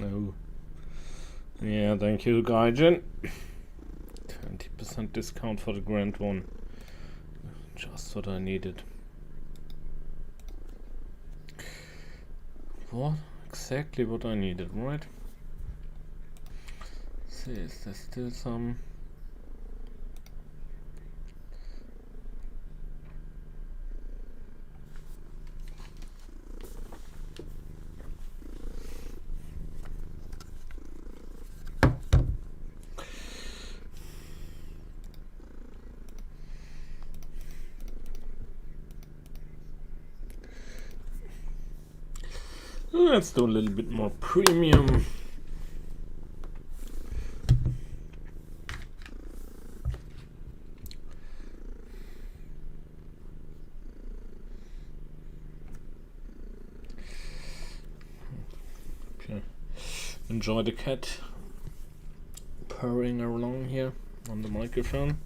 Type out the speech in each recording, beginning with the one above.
Oh. Yeah, thank you, Gaijin. 20% discount for the Grand one. Just what I needed. What? Exactly what I needed, right? See, is there still some? Let's do a little bit more premium. Okay. Enjoy the cat purring along here on the microphone.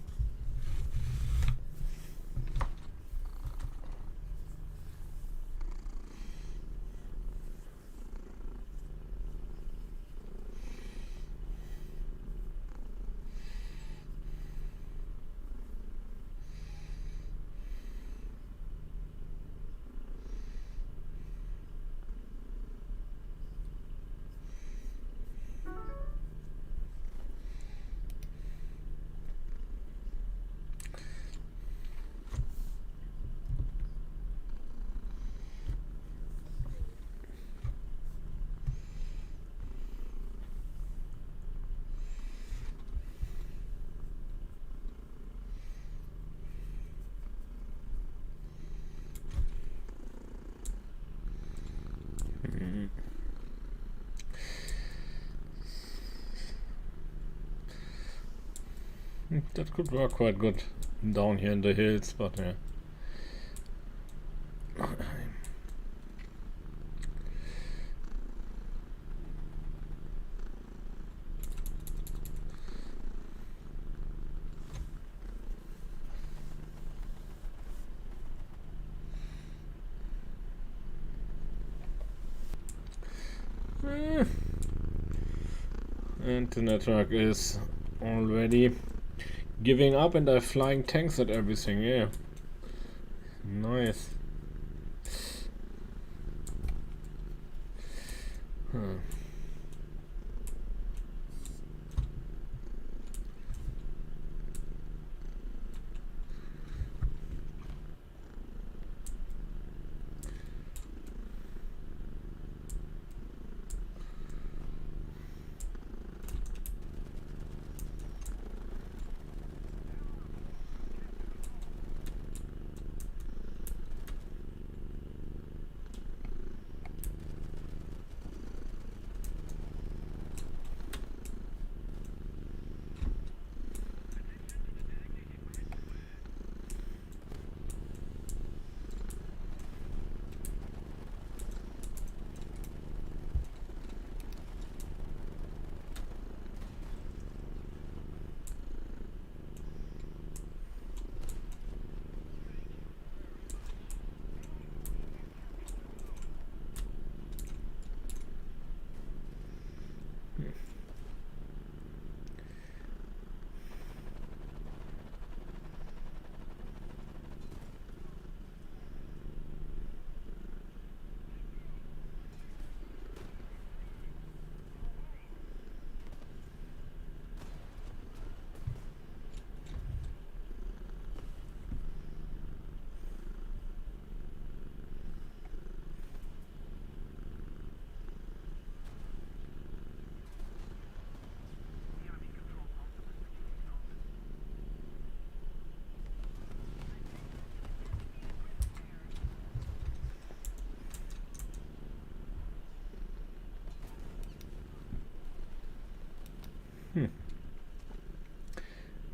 That could work quite good down here in the hills, but yeah. And the network is already giving up and they're flying tanks at everything, yeah. Nice. Huh.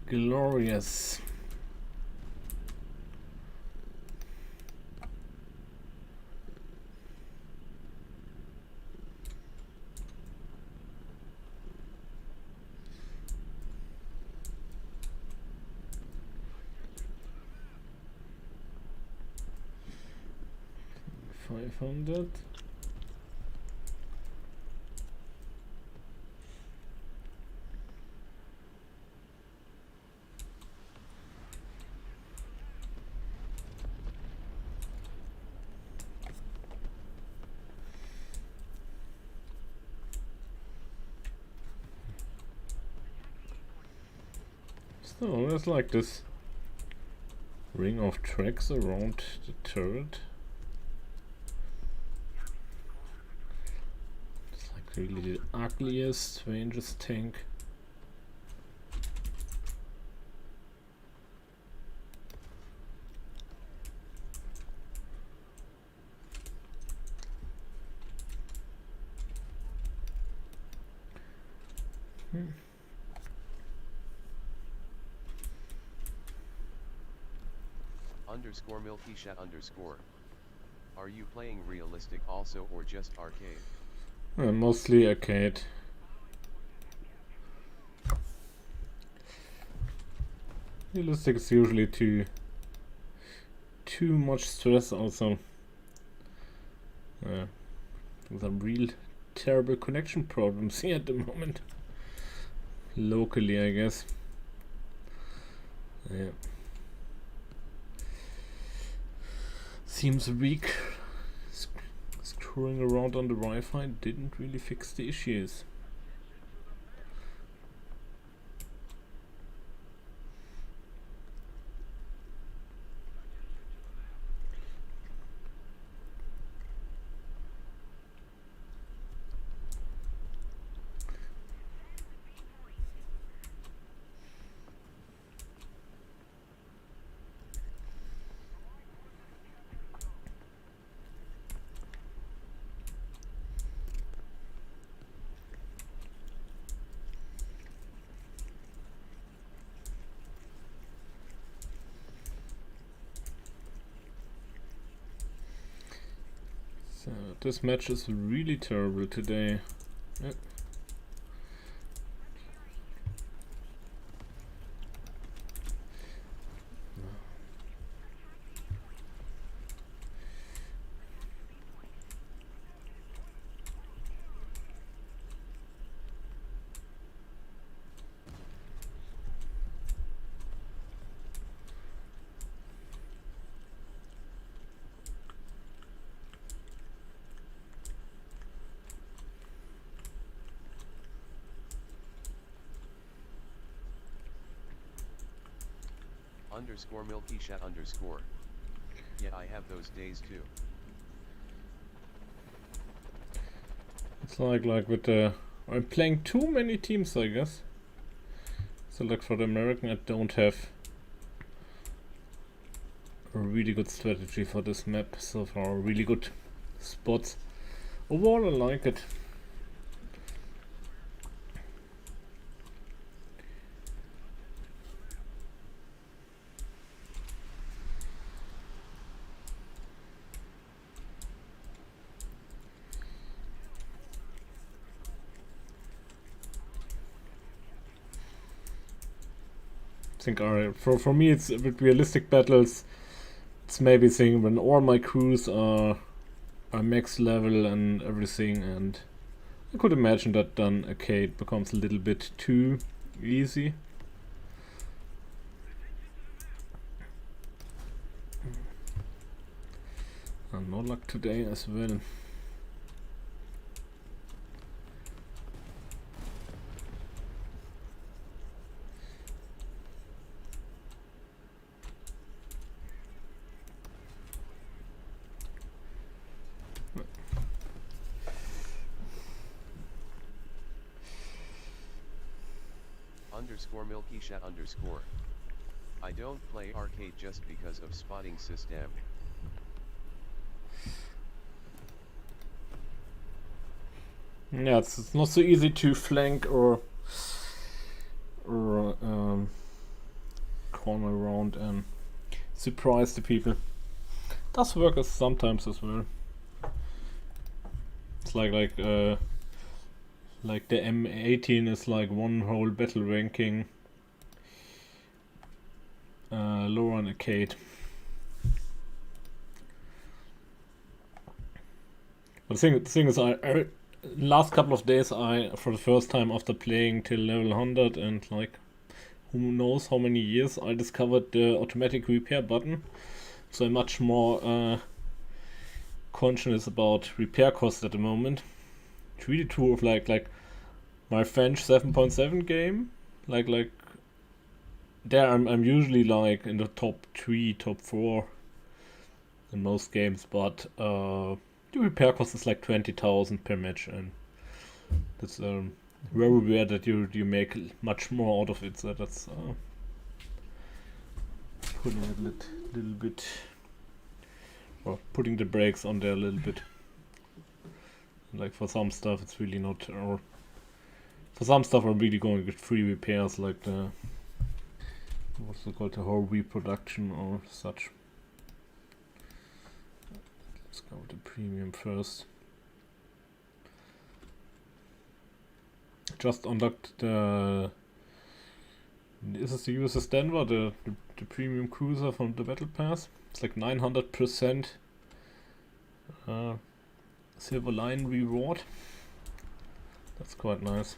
Glorious. $500. So there's like this ring of tracks around the turret. It's like really the ugliest, strangest tank. Underscore Milky Chat underscore. Are you playing realistic also or just arcade? Mostly arcade. Realistic is usually too much stress also. Some real terrible connection problems here at the moment. Locally, I guess. Yeah. Seems weak. Screwing around on the Wi-Fi didn't really fix the issues. So this match is really terrible today. Yep. Underscore Milky Chat underscore. Yeah, I have those days too. It's like with the... I'm playing too many teams, I guess. So like for the American, I don't have a really good strategy for this map so far. Really good spots. Overall, I like it. Think for me it's with realistic battles, it's maybe saying when all my crews are max level and everything, and I could imagine that then arcade becomes a little bit too easy. And no luck today as well. Underscore Milky Chat underscore. I don't play arcade just because of spotting system. Yeah, it's not so easy to flank or corner around and surprise the people. Does work sometimes as well. It's like the M18 is like one whole battle ranking lower on arcade. But the thing is, I last couple of days, for the first time after playing till level 100 and like who knows how many years, I discovered the automatic repair button. So I'm much more conscious about repair costs at the moment. It's really true of like my French 7.7 game, like there I'm usually like in the top 3, top 4 in most games, but the repair cost is like 20,000 per match, and that's very rare that you make much more out of it. So that's putting it a little bit, or putting the brakes on there a little bit. Like for some stuff, it's really not, or for some stuff, I'm really going with free repairs, like the what's it called, the whole reproduction or such. Let's go with the premium first. Just unlocked the. Is this the USS Denver, the premium cruiser from the Battle Pass? It's like 900% Silver Line reward. That's quite nice.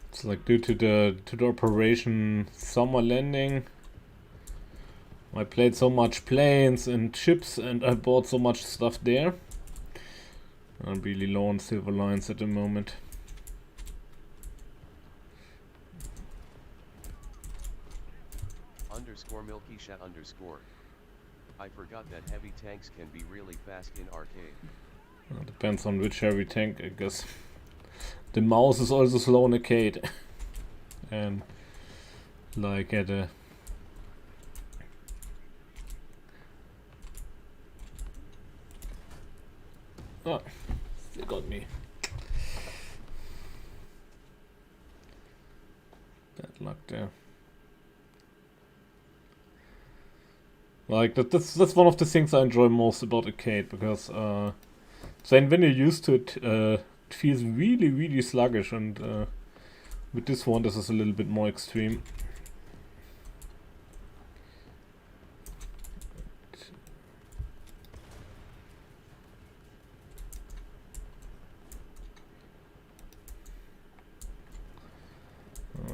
It's like due to the operation Summer Landing, I played so much planes and ships, and I bought so much stuff there. I'm really low on silver lines at the moment. Underscore Milky Shat underscore. I forgot that heavy tanks can be really fast in arcade. Depends on which heavy tank, I guess. The mouse is also slow in arcade. And like at a still got me. Bad luck there. Like that's one of the things I enjoy most about arcade, because so when you're used to it, it feels really, really sluggish, and with this one, this is a little bit more extreme.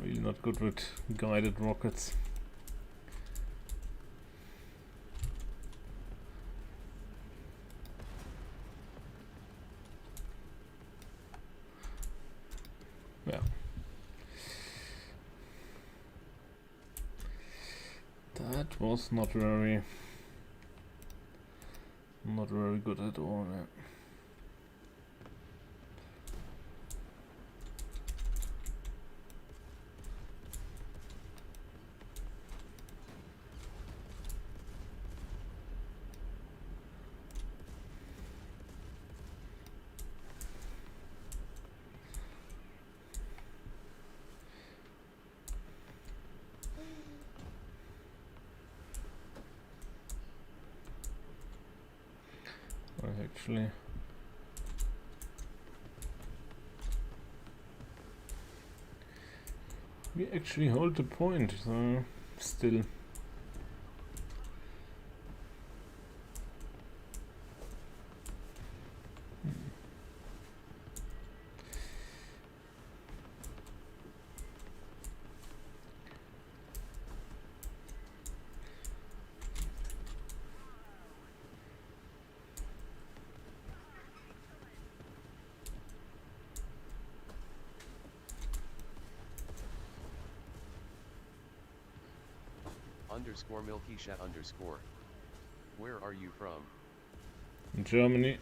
Really not good with guided rockets. Yeah. That was not very good at all. Yeah. Actually, we actually hold the point, so still. Underscore Milky Shat underscore. Where are you from? In Germany.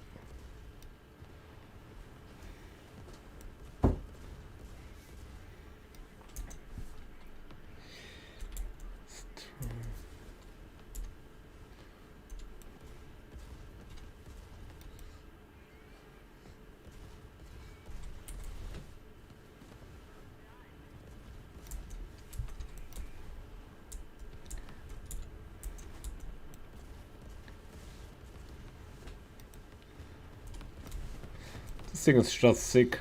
This thing is just sick.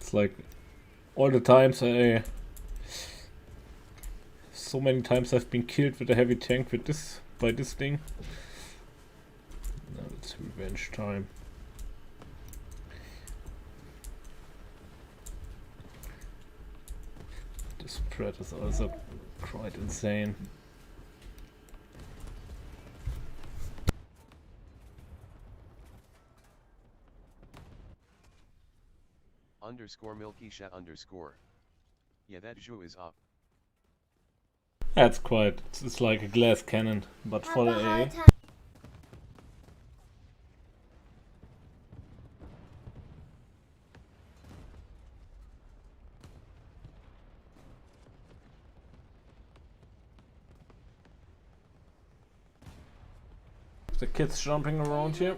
It's like all the times so many times I've been killed with a heavy tank with this by this thing. Now it's revenge time. The spread is also quite insane. Underscore Milky Shat underscore. Yeah, that Zhu is up. That's quite. It's like a glass cannon, but for the AA. The kids jumping around here.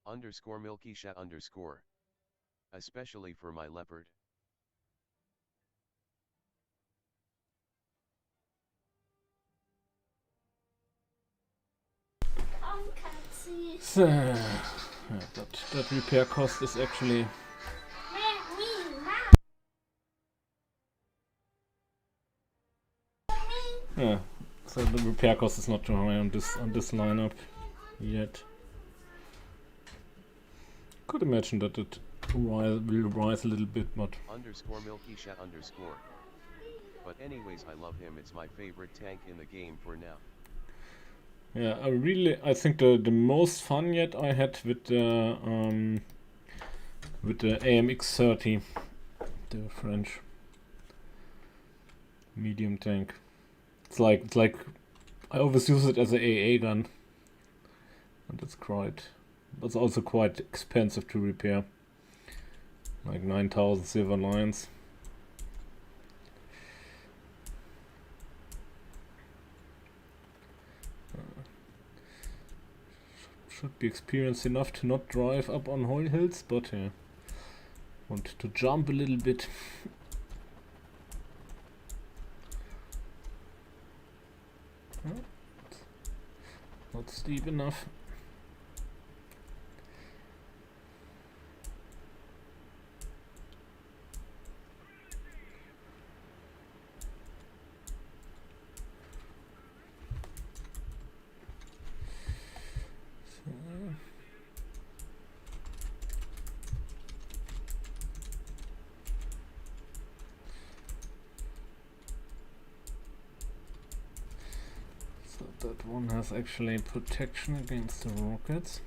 Underscore Milky Shat underscore. Especially for my leopard. So, yeah, that repair cost is actually. Yeah, so the repair cost is not too high on this lineup yet. Could imagine that it will rise a little bit, but Underscore Milky Shat underscore. But anyways, I love him. It's my favorite tank in the game for now. yeah, I think the most fun yet I had with the AMX-30, the French medium tank. It's like I always use it as an AA gun, and it's also quite expensive to repair. Like 9,000 silver lions. Should be experienced enough to not drive up on oil hills, but yeah, want to jump a little bit. Not steep enough. That one has actually protection against the rockets.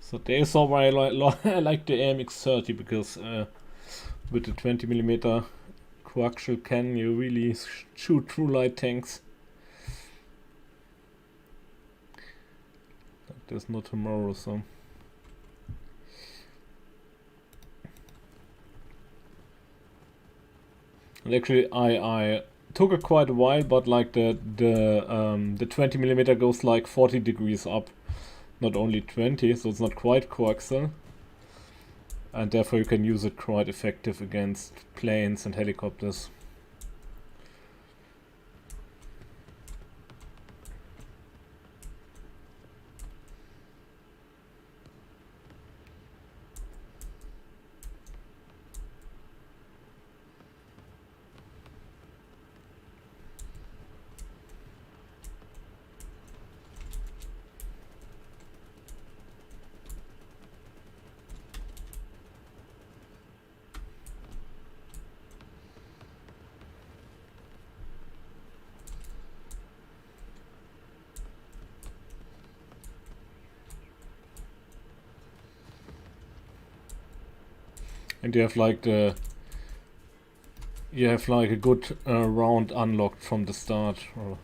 So they saw why I like the AMX-30 because with the 20mm coaxial cannon you really shoot through light tanks. There's no tomorrow, so. And actually, I took it quite a while, but like the 20mm goes like 40 degrees up, not only 20, so it's not quite coaxial, and therefore you can use it quite effective against planes and helicopters. And you have like the you have like a good round unlocked from the start, or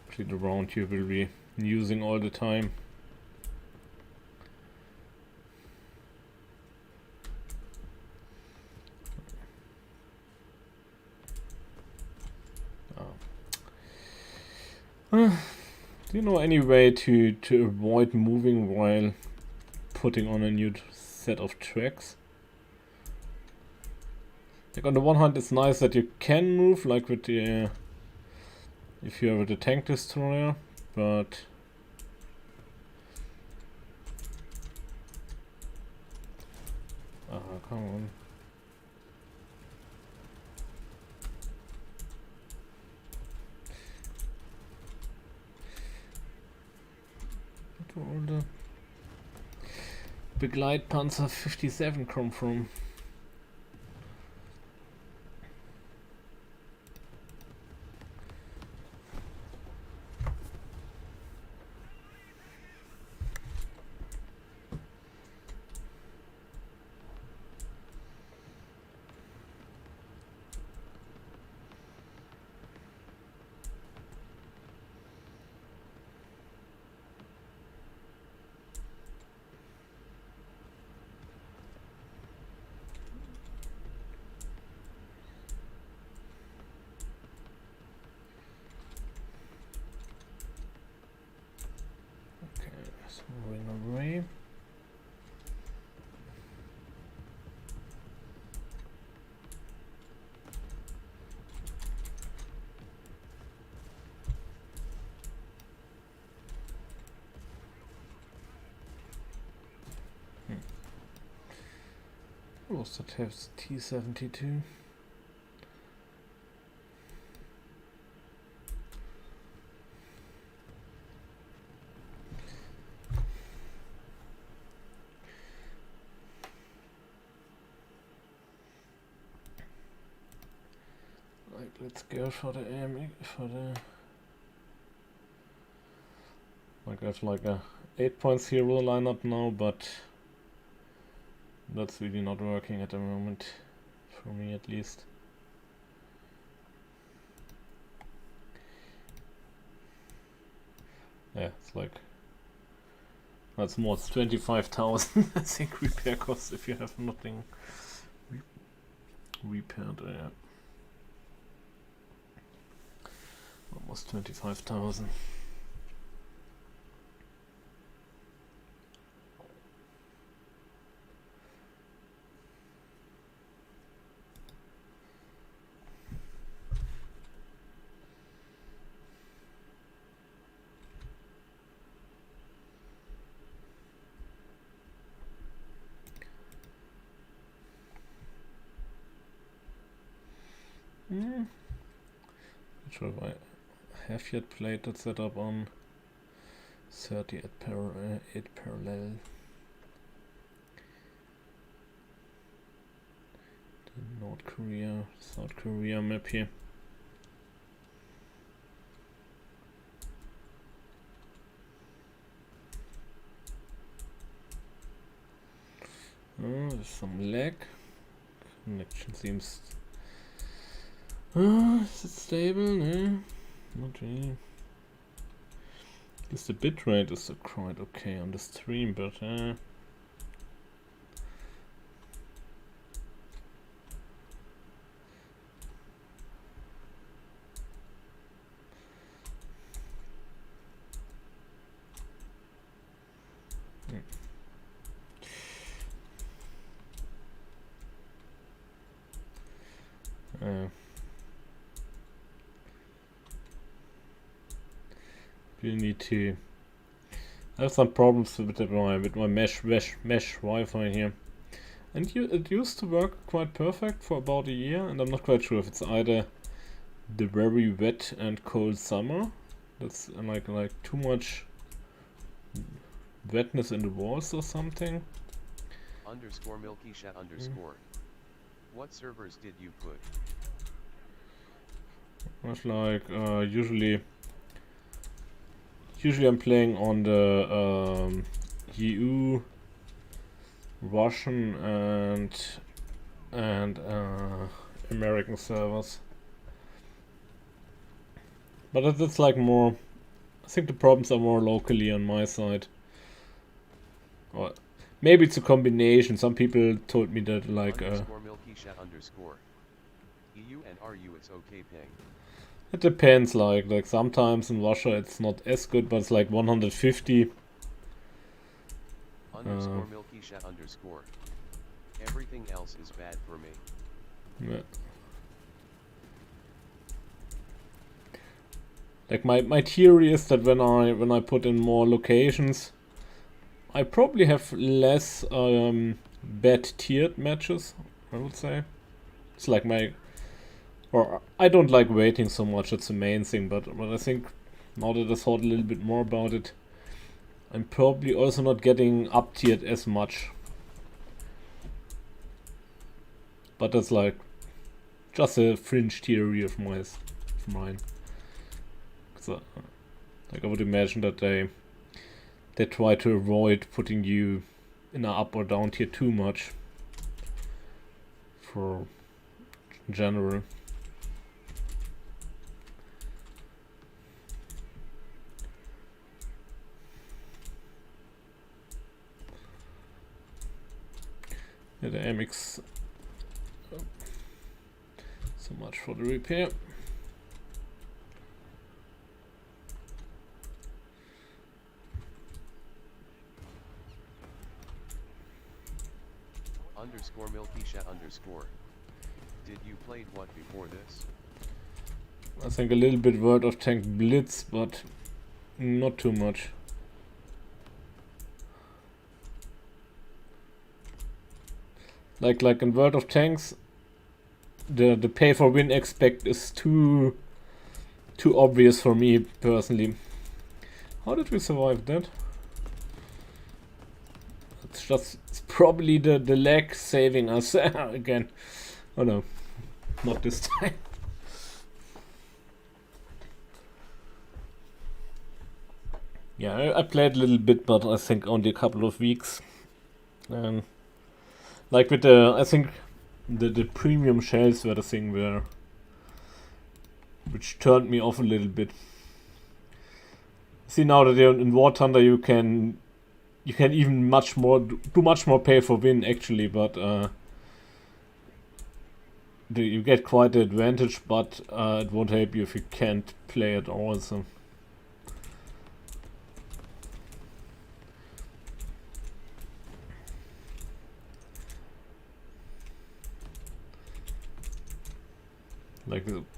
actually the round you will be using all the time. Do you know any way to avoid moving while putting on a new set of tracks? Like on the one hand, it's nice that you can move, like with the if you're with the tank destroyer, but come on. Where all the Begleitpanzer 57 come from? Moving away. Was that have T-72? Let's go for the aim, for the like I have like a 8-point hero lineup now, but that's really not working at the moment, for me at least. Yeah, it's like that's more. It's 25,000 I think repair costs if you have nothing repaired. Yeah. Almost 25,000. Not sure if I have yet played that setup on 38 parallel. The North Korea, South Korea map here. Oh, there's some lag. Connection seems. Is it stable? No, not really. Guess the bitrate is quite okay on the stream, but you need to. I have some problems with my mesh Wi-Fi here, and it used to work quite perfect for about a year, and I'm not quite sure if it's either the very wet and cold summer, that's like too much wetness in the walls or something. Underscore Milky Shat underscore. What servers did you put? It's like usually I'm playing on the EU, Russian and American servers. But that's like more. I think the problems are more locally on my side. Or maybe it's a combination. Some people told me that like _milky_underscore. EU and RU is okay ping. it depends. Like sometimes in Russia it's not as good, but it's like 150. _milky_underscore. Everything else is bad for me. Yeah. Like my theory is that when I put in more locations, I probably have less bad tiered matches, I would say. It's like or I don't like waiting so much, that's the main thing, but I think now that I thought a little bit more about it, I'm probably also not getting up tiered as much. But that's like just a fringe theory of mine. So, like I would imagine that they try to avoid putting you in a up or down tier too much for general. Yeah, the MX. So much for the repair. _milky_underscore. Did you played what before this? I think a little bit World of Tank Blitz, but not too much. Like in World of Tanks, the pay for win aspect is too obvious for me personally. How did we survive that? It's probably the lag saving us again. Oh no, not this time. Yeah, I played a little bit, but I think only a couple of weeks. And like with I think the premium shells were the thing which turned me off a little bit. See, now that you're in War Thunder, you can even do much more pay for win actually, but you get quite the advantage, but it won't help you if you can't play at all. So.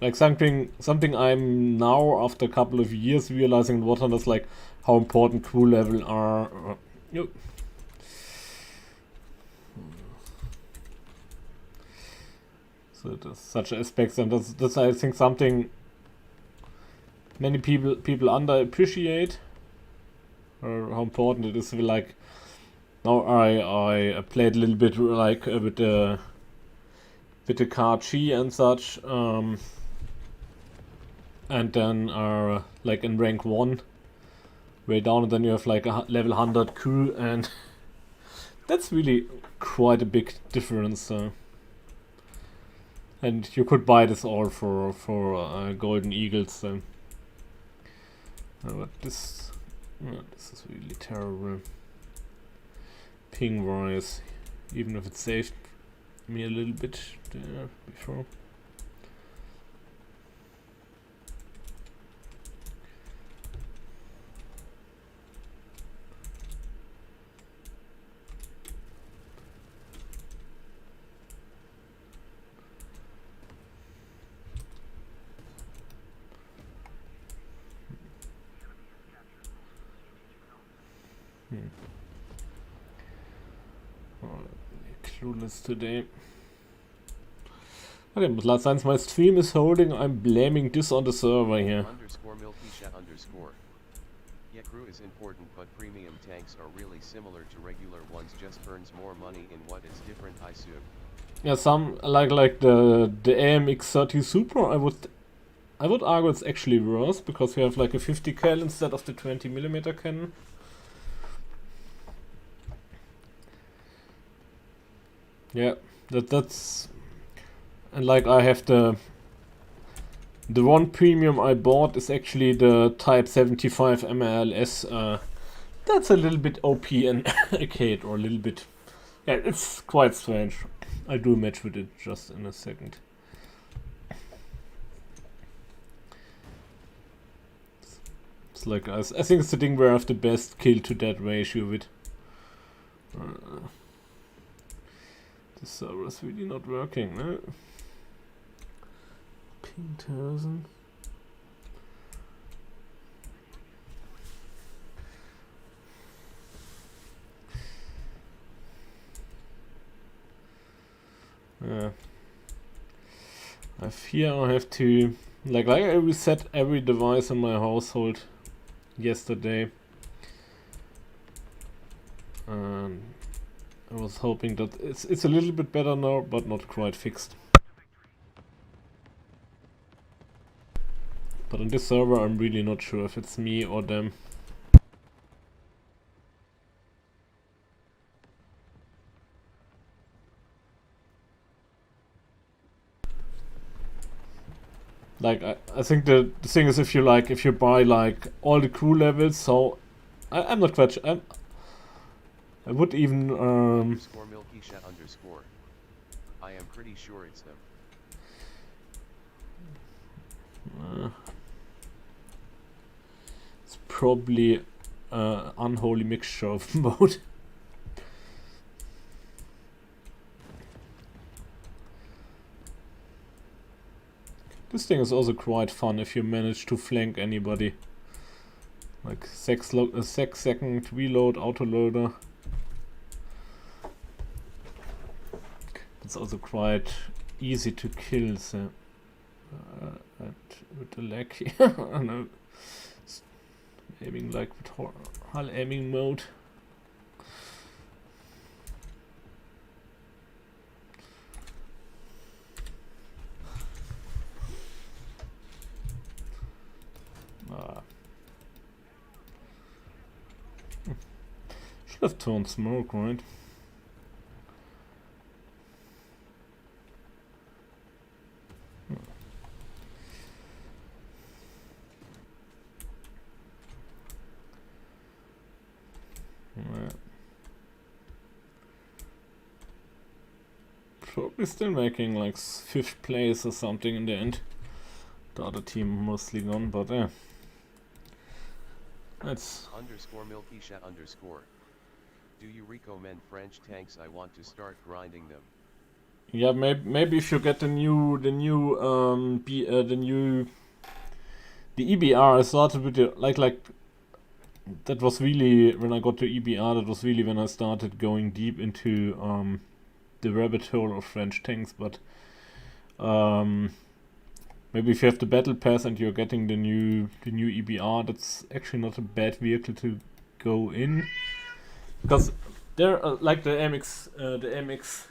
Like something I'm now after a couple of years realizing in War Thunder is like how important crew level are. Yep. So there's such aspects, and that's I think something many people underappreciate, or how important it is. Like now I played a little bit like with the car chi and such, and then like in rank 1 way down, and then you have like a level 100 crew, and that's really quite a big difference. And you could buy this all for golden eagles. But this is really terrible. Ping wise, even if it saved me a little bit there before. Clueless today. Okay, but last since my stream is holding, I'm blaming this on the server here. _milky_underscore. Yeah, crew is important, but premium tanks are really similar to regular ones, just earns more money in what is different, I assume. Yeah, some like the AMX 30 Super, I would argue it's actually worse, because you have like a 50 cal instead of the 20mm cannon. Yeah, that's And like I have the one premium I bought is actually the Type 75 MLS. That's a little bit OP and arcade, or a little bit. Yeah, it's quite strange. I'll do a match with it just in a second. It's like I think it's the thing where I have the best kill to death ratio with. The server is really not working, no? Ping 1000. Yeah. I have to like I reset every device in my household yesterday, and I was hoping that it's a little bit better now, but not quite fixed. But on this server I'm really not sure if it's me or them. Like I think the thing is, if you buy like all the crew levels, so I'm not quite sure. I would even Underscore Milkisha underscore. I am pretty sure it's them. It's probably unholy mixture of both. This thing is also quite fun if you manage to flank anybody. Like 6-second reload autoloader. It's also quite easy to kill, so and with the lag here. I know. Aiming like with hull aiming mode. Should have turned smoke, right? Probably still making like 5th place or something in the end. The other team mostly gone, but yeah. That's Underscore Milkisha underscore. Do you recommend French tanks? I want to start grinding them. yeah, maybe if you get the EBR. I started with the like that was really when I got to EBR. That was really when I started going deep into the rabbit hole of French tanks. But maybe if you have the battle pass and you're getting the new EBR, that's actually not a bad vehicle to go in, because they're like the MX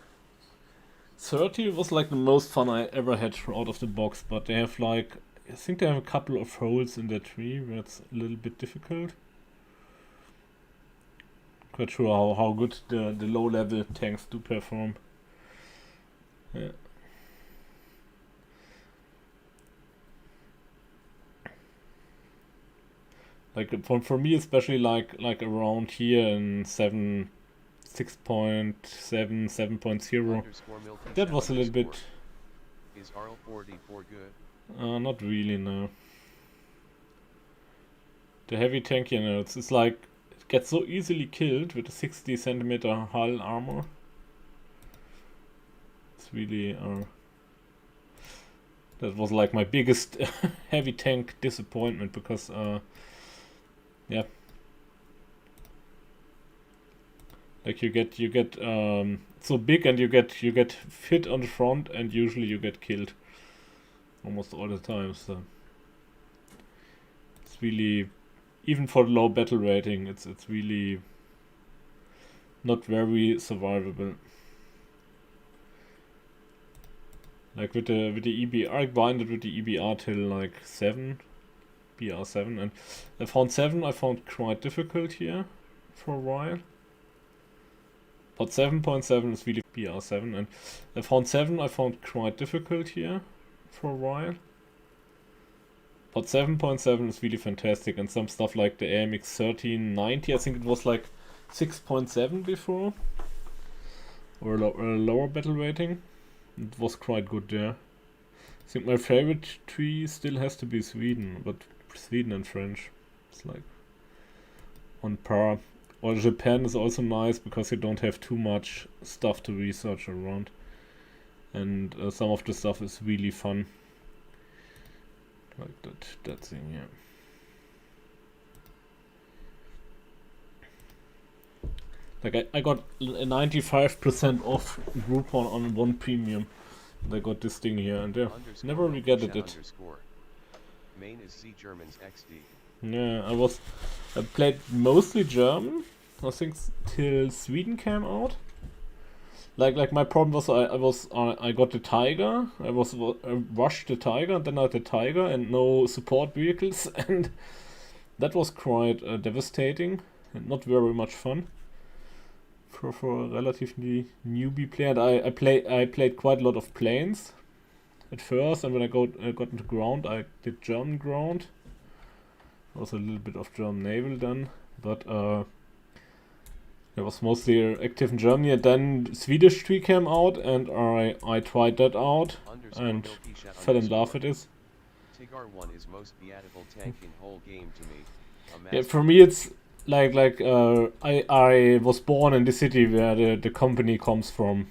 30 was like the most fun I ever had out of the box. But they have like, I think they have a couple of holes in their tree where it's a little bit difficult. Quite sure how good the low level tanks do perform. Yeah. Like for me especially, like around here in 6.7, 7.0, that was a little bit. Is RL44 good? Not really, no. The heavy tank, you know, it's like it gets so easily killed with a 60 centimeter hull armor. It's really that was like my biggest heavy tank disappointment, because yeah, like you get so big, and you get fit on the front, and usually you get killed almost all the time. So it's really, even for the low battle rating, it's really not very survivable. Like with the EBR, I binded with the EBR till like 7, BR7, and I found 7 quite difficult here for a while. But 7.7 is really BR7, and I found 7 I found quite difficult here for a while. But 7.7 is really fantastic, and some stuff like the AMX 1390, I think it was like 6.7 before, or a lower battle rating. It was quite good there. I think my favorite tree still has to be Sweden, but Sweden and French, it's like on par. Or Japan is also nice because you don't have too much stuff to research around, and some of the stuff is really fun. Like that thing, yeah. Like I got a 95% off Groupon on one premium. And I got this thing here, and yeah, never regretted it. Main is C Germans XD. Yeah, I played mostly German, I think, till Sweden came out. Like my problem was I got the Tiger. I rushed the Tiger, and then I had the Tiger and no support vehicles, and that was quite devastating and not very much fun for a relatively newbie player. And I played quite a lot of planes at first, and when I got into ground, I did German ground. Also a little bit of German naval then, but I was mostly active in Germany, and then Swedish tree came out, and I tried that out and fell in love with it. Tigar 1 is most beatable tank in whole game to me. Yeah, for me it's like I was born in the city where the company comes from,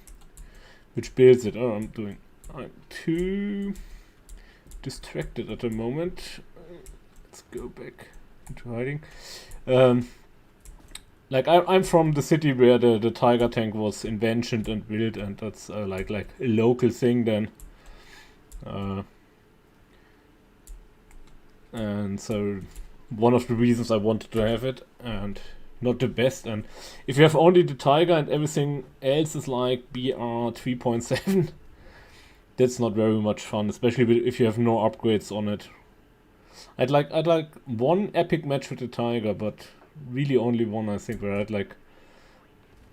which builds it. Oh, I'm too distracted at the moment. Let's go back into hiding. Like I'm from the city where the Tiger tank was invented and built, and that's like a local thing then. And so one of the reasons I wanted to have it, and not the best. And if you have only the Tiger and everything else is like BR 3.7, that's not very much fun, especially if you have no upgrades on it. I'd like one epic match with the Tiger, but really only one, I think, where I'd like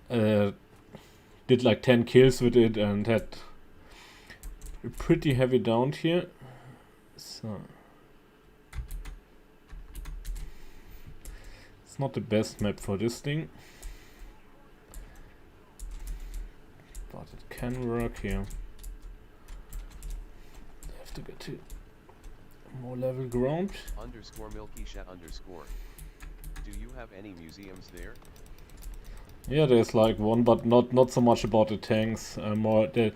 did like 10 kills with it and had a pretty heavy down here. So it's not the best map for this thing, but it can work here. I have to get to more level ground. _MilkyShat_. Do you have any museums there? Yeah, there's like one, but not so much about the tanks. More the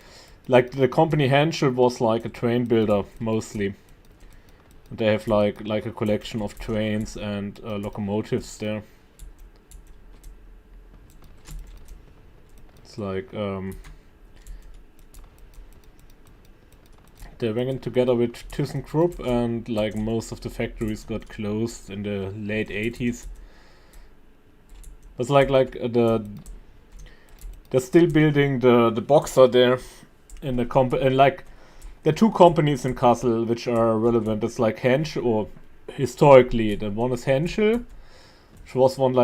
company Henschel was like a train builder mostly. They have like a collection of trains and locomotives there. It's like they went together with ThyssenKrupp, and like most of the factories got closed in the late 80s. It's like they're still building the Boxer there in the company, and like there are two companies in Kassel which are relevant. It's like Henschel, or historically, the one is Henschel, which was one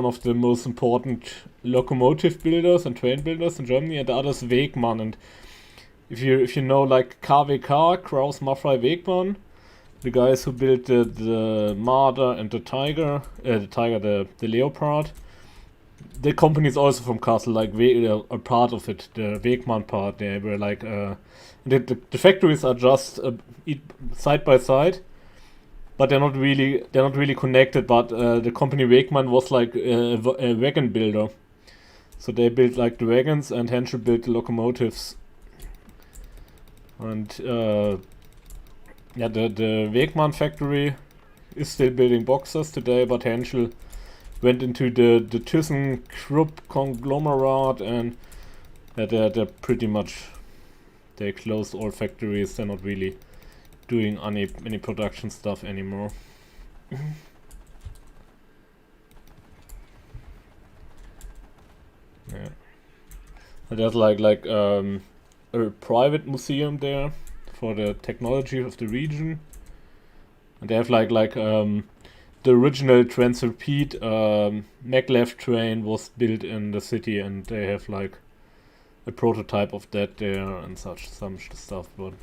of the most important locomotive builders and train builders in Germany, and the other is Wegmann. And if you know like KWK, Kraus Maffei Wegmann, the guys who built the Marder and the Tiger, the Leopard. The company is also from Kassel, like a part of it, the Wegmann part. They were like the factories are just side by side, but they're not really connected. But the company Wegmann was like a wagon builder, so they built like the wagons, and Henschel built the locomotives. And yeah, the Wegmann factory is still building Boxers today, but Henschel went into the ThyssenKrupp conglomerate, and they're pretty much, they closed all factories. They're not really doing any production stuff anymore. Yeah, and there's like a private museum there for the technology of the region, and they have like the original Transrapid maglev train was built in the city, and they have like a prototype of that there and such some stuff. But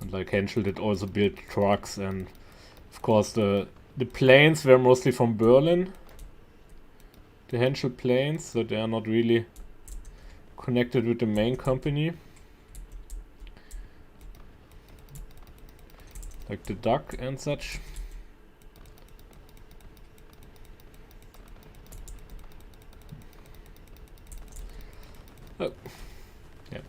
and like Henschel did also build trucks, and of course the planes were mostly from Berlin. The Henschel planes, so they are not really connected with the main company. Like the Duck and such. Oh. Yeah.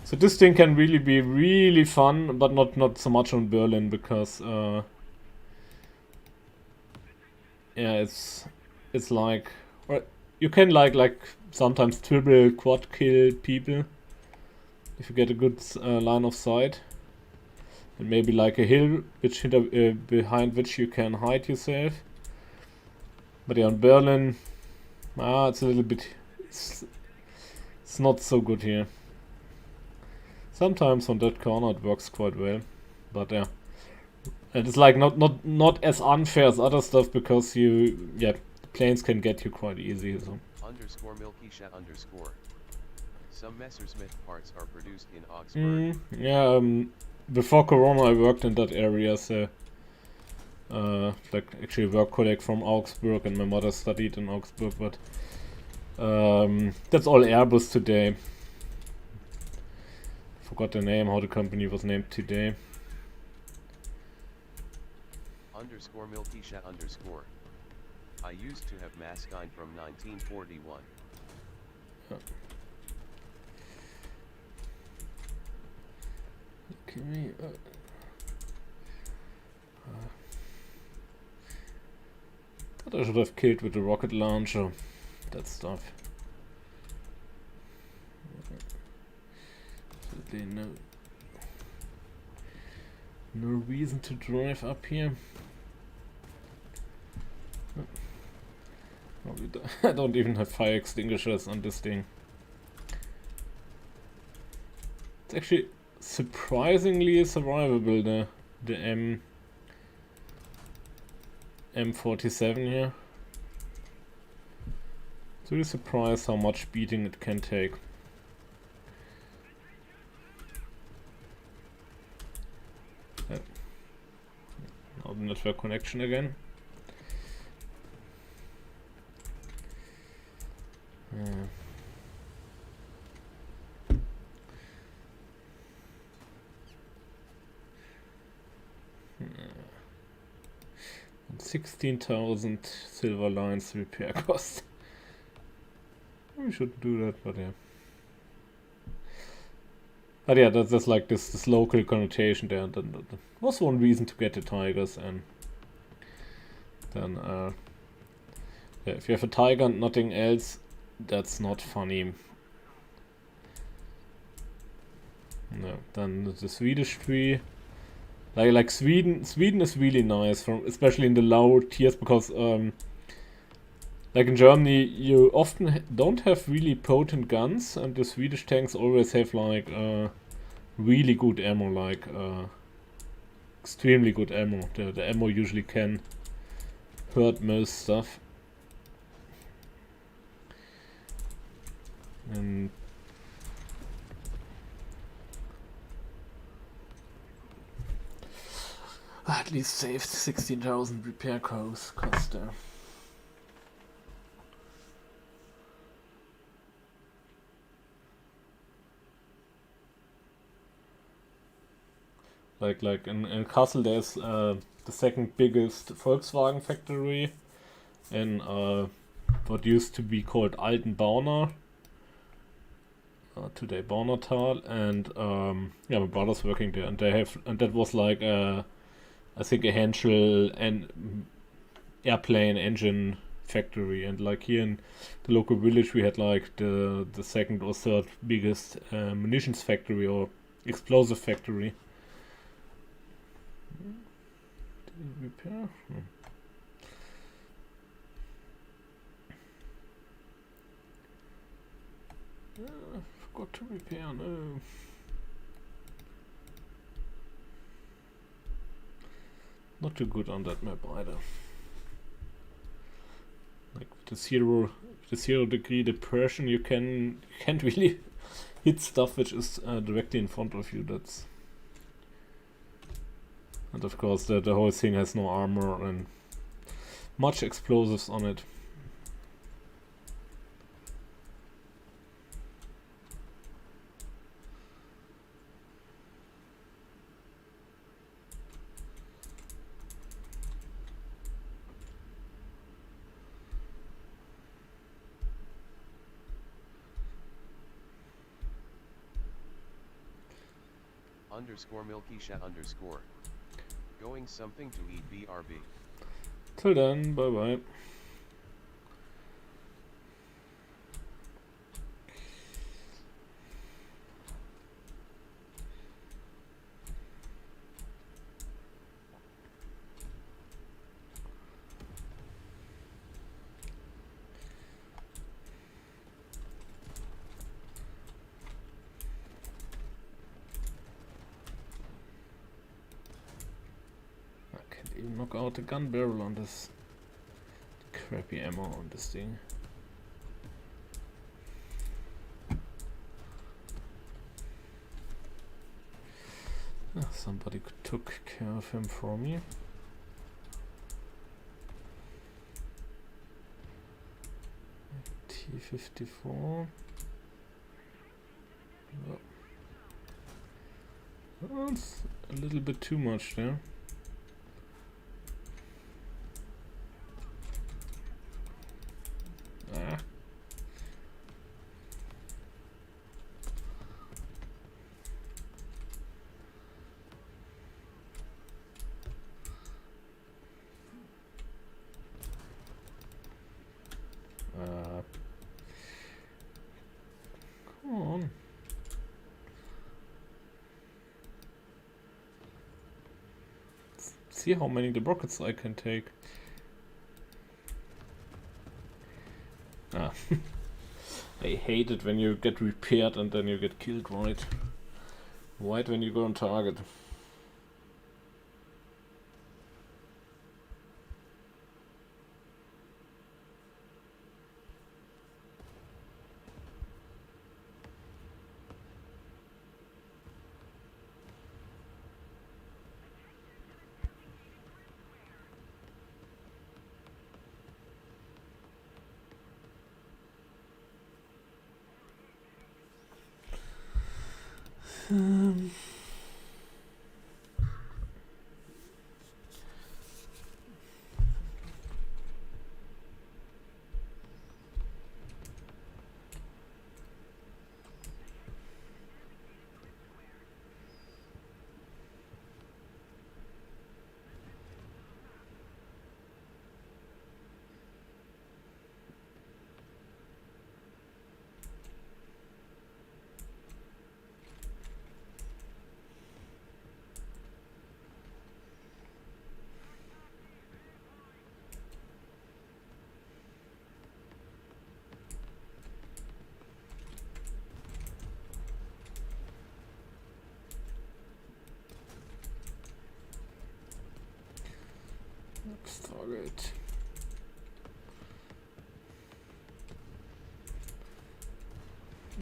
So this thing can really be really fun, but not so much on Berlin, because yeah, it's like, well, you can like sometimes triple quad kill people if you get a good line of sight, and maybe like a hill which behind which you can hide yourself. But yeah, on Berlin, it's a little bit, it's not so good here. Sometimes on that corner it works quite well, but yeah, and it's like not as unfair as other stuff, because the planes can get you quite easy. So. Underscore Milky Chat underscore. Some Messerschmitt parts are produced in Augsburg. Yeah, before Corona I worked in that area, so like actually a work colleague from Augsburg, and my mother studied in Augsburg, but that's all Airbus today. Forgot the name, how the company was named today. Underscore Milky Chat underscore. I used to have Maskine from 1941. Okay. Thought I should have killed with the rocket launcher. That stuff. Absolutely no reason to drive up here. I don't even have fire extinguishers on this thing. It's actually surprisingly survivable, the M47 here. It's really surprised how much beating it can take. Now the network connection again. Yeah. 16,000 silver lines repair cost. We should do that, but yeah. But yeah, that's like this local connotation there. That was one reason to get the Tigers, and then yeah, if you have a Tiger and nothing else, that's not funny. No, then the Swedish tree. Like Sweden is really nice, especially in the lower tiers, because like in Germany you often don't have really potent guns, and the Swedish tanks always have like really good ammo, like extremely good ammo. The ammo usually can hurt most stuff. And at least saved 16,000 repair cost there. Like in Kassel there's the second biggest Volkswagen factory in what used to be called Altenbauner, today Baunatal, and yeah, my brother's working there, and that was like I think a Henschel and airplane engine factory, and like here in the local village we had like the second or third biggest munitions factory or explosive factory. Repair? Forgot to repair, no. Not too good on that map either. Like the zero degree depression, you can't really hit stuff which is directly in front of you. And of course the whole thing has no armor and much explosives on it. Underscore Milkisha underscore. Going something to eat BRB. Till then, bye bye. Even knock out the gun barrel on this crappy ammo on this thing. Somebody took care of him for me. T-54. Oh, that's a little bit too much there. Come on. See how many the rockets I can take. I hate it when you get repaired and then you get killed right when you go on target. Next target.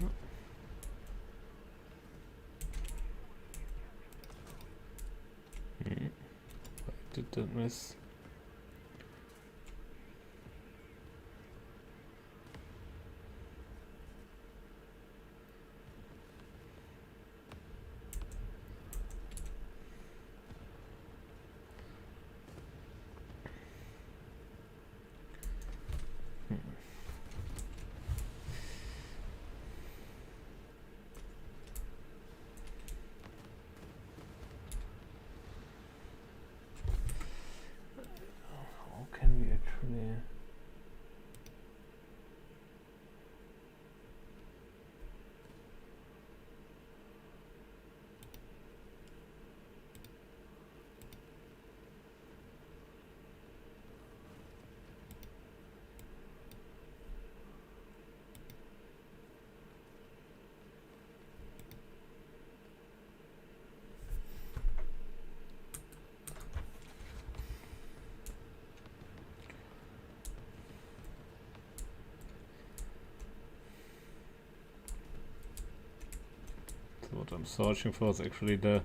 No. Why did that miss? How can we actually... What I'm searching for is actually the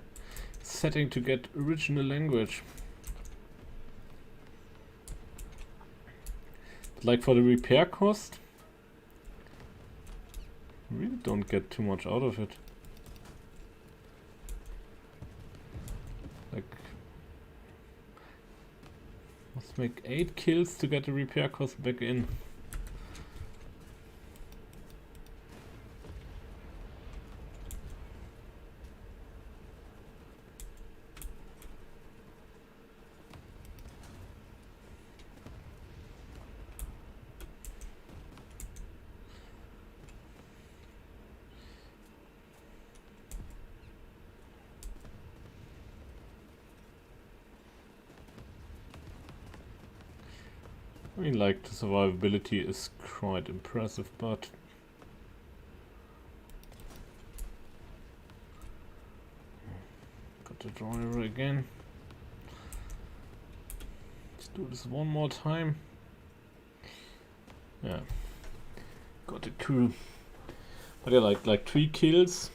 setting to get original language. But like for the repair cost, I really don't get too much out of it. Like, must make 8 kills to get the repair cost back in. I mean, like, the survivability is quite impressive, but got the driver again. Let's do this one more time. Yeah, got the crew. But yeah, like 3 kills.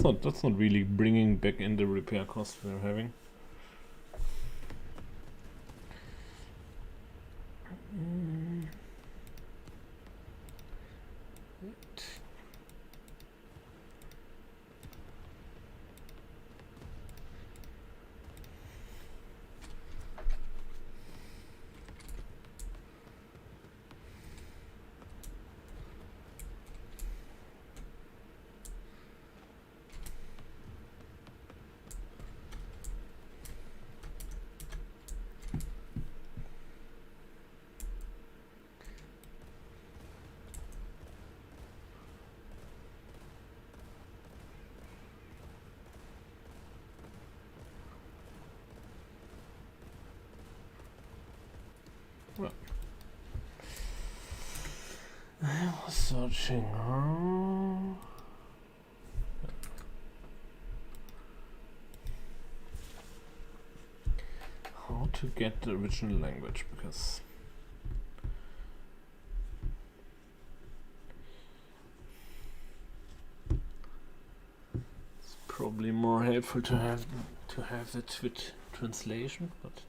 That's not really bringing back in the repair cost we're having. Well, I was searching how to get the original language, because it's probably more helpful to have it with translation, but